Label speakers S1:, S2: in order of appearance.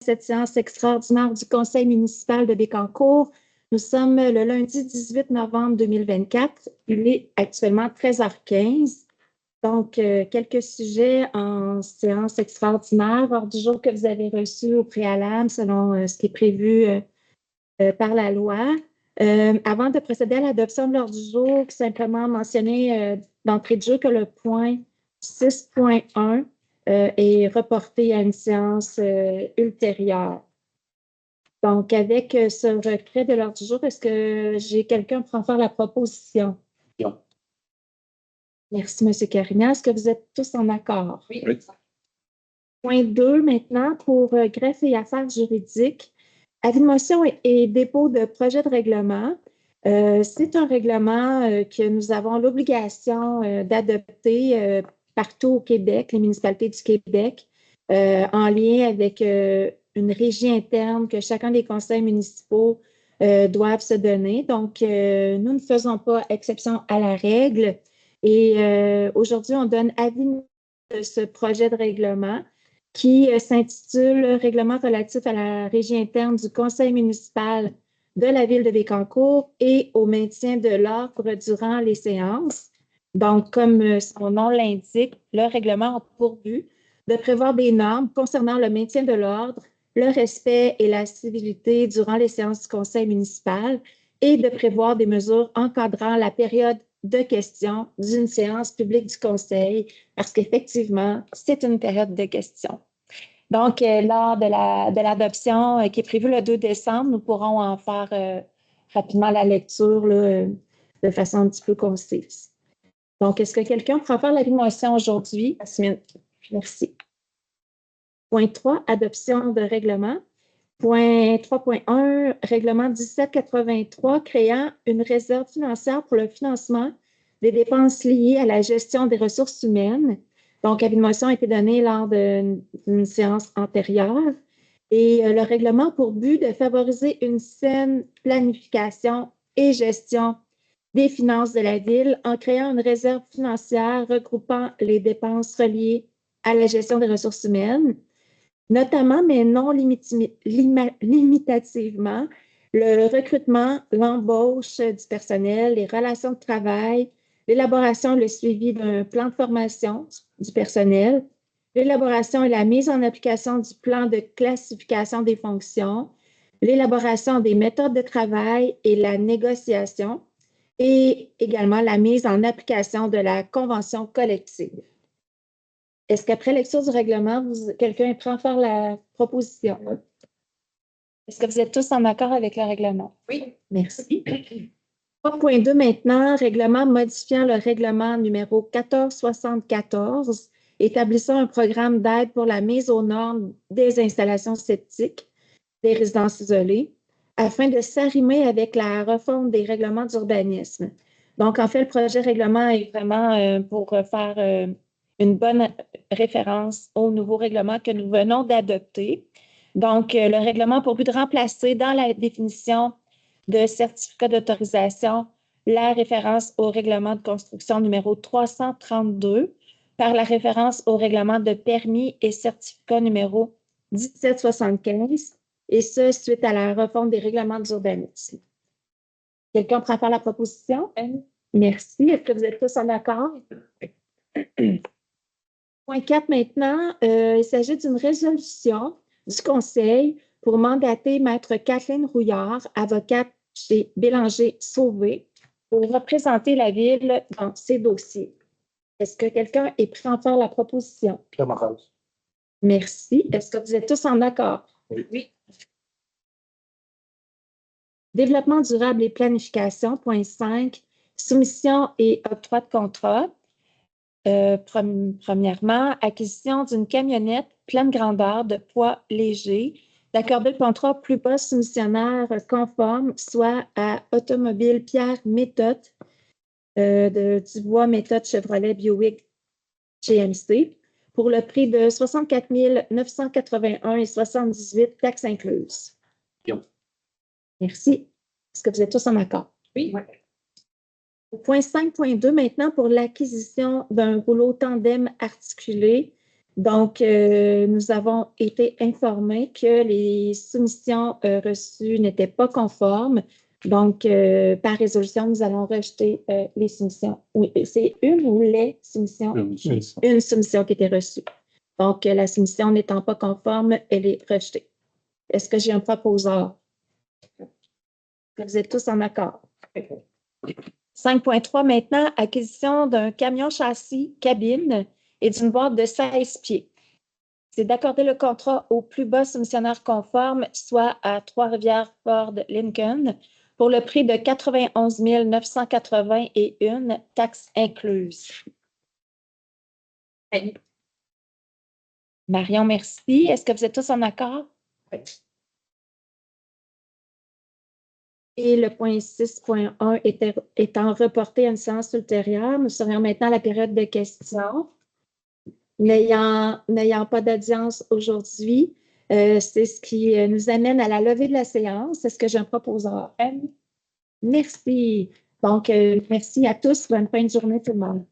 S1: cette séance extraordinaire du Conseil municipal de Bécancour. Nous sommes le lundi 18 novembre 2024. Il est actuellement 13h15. Donc, quelques sujets en séance extraordinaire, ordre du jour que vous avez reçu au préalable selon ce qui est prévu par la loi. Avant de procéder à l'adoption de l'ordre du jour, simplement mentionner d'entrée de jeu que le point 6.1 est reporté à une séance ultérieure. Donc, avec ce retrait de l'ordre du jour, est-ce que j'ai quelqu'un pour en faire la proposition?
S2: Non.
S1: Merci, M. Carignan. Est-ce que vous êtes tous en accord?
S2: Oui.
S1: Point 2, maintenant, pour greffe et affaires juridiques. Avis de motion et dépôt de projet de règlement. C'est un règlement que nous avons l'obligation d'adopter partout au Québec, les municipalités du Québec, en lien avec une régie interne que chacun des conseils municipaux doivent se donner. Donc, nous ne faisons pas exception à la règle. Et aujourd'hui, on donne avis de ce projet de règlement qui s'intitule « Règlement relatif à la régie interne du conseil municipal de la ville de Bécancour et au maintien de l'ordre durant les séances ». Donc, comme son nom l'indique, le règlement a pour but de prévoir des normes concernant le maintien de l'ordre, le respect et la civilité durant les séances du conseil municipal et de prévoir des mesures encadrant la période de questions d'une séance publique du conseil, parce qu'effectivement, c'est une période de questions. Donc, lors de l'adoption qui est prévue le 2 décembre, nous pourrons en faire rapidement la lecture là, de façon un petit peu concise. Donc, est-ce que quelqu'un pourra faire l'avis de motion aujourd'hui? Merci. Point 3, adoption de règlement. Point 3.1, règlement 1783, créant une réserve financière pour le financement des dépenses liées à la gestion des ressources humaines. Donc, avis de motion a été donné lors d'une séance antérieure. Et le règlement a pour but de favoriser une saine planification et gestion des finances de la ville en créant une réserve financière regroupant les dépenses reliées à la gestion des ressources humaines, notamment, mais non limitativement, le recrutement, l'embauche du personnel, les relations de travail, l'élaboration et le suivi d'un plan de formation du personnel, l'élaboration et la mise en application du plan de classification des fonctions, l'élaboration des méthodes de travail et la négociation, et également la mise en application de la convention collective. Est-ce qu'après lecture du règlement, quelqu'un est prêt à faire la proposition? Est-ce que vous êtes tous en accord avec le règlement?
S2: Oui.
S1: Merci. 3.2 maintenant, règlement modifiant le règlement numéro 1474, établissant un programme d'aide pour la mise aux normes des installations septiques des résidences isolées, afin de s'arrimer avec la refonte des règlements d'urbanisme. Donc, en fait, le projet de règlement est vraiment pour faire une bonne référence au nouveau règlement que nous venons d'adopter. Donc, le règlement a pour but de remplacer dans la définition de certificat d'autorisation la référence au règlement de construction numéro 332 par la référence au règlement de permis et certificat numéro 1775, et ce, suite à la refonte des règlements d'urbanisme. Quelqu'un prend faire la proposition? Merci. Est-ce que vous êtes tous en accord? Point 4 maintenant, il s'agit d'une résolution du Conseil pour mandater Maître Kathleen Rouillard, avocate chez Bélanger-Sauvé, pour représenter la Ville dans ses dossiers. Est-ce que quelqu'un est prêt à en faire la proposition?
S2: Pierre Marcos.
S1: Merci. Est-ce que vous êtes tous en accord?
S2: Oui.
S1: Développement durable et planification, point 5, soumission et octroi de contrat. Premièrement, acquisition d'une camionnette pleine grandeur de poids léger, d'accorder le contrat plus bas soumissionnaire conforme, soit à Automobile Pierre Méthode, du bois Méthode Chevrolet Buick GMC, pour le prix de 64 981,78 taxes incluses.
S2: Bien.
S1: Merci. Est-ce que vous êtes tous en accord?
S2: Oui.
S1: Au point 5.2 maintenant, pour l'acquisition d'un rouleau tandem articulé Donc, nous avons été informés que les soumissions reçues n'étaient pas conformes. Donc, par résolution, nous allons rejeter les soumissions. Oui, c'est une ou les soumissions? Une soumission qui était reçue. Donc, la soumission n'étant pas conforme, elle est rejetée. Est-ce que j'ai un proposeur? Vous êtes tous en accord? 5.3 maintenant, acquisition d'un camion châssis cabine et d'une boîte de 16 pieds. C'est d'accorder le contrat au plus bas soumissionnaire conforme, soit à Trois-Rivières Ford Lincoln, pour le prix de 91 981, taxes incluses. Marion, merci. Est-ce que vous êtes tous en accord? Oui. Et le point 6.1 étant reporté à une séance ultérieure, nous serions maintenant à la période de questions. N'ayant pas d'audience aujourd'hui, c'est ce qui nous amène à la levée de la séance. Est-ce que j'ai un proposeur? Merci. Donc, merci à tous. Bonne fin de journée tout le monde.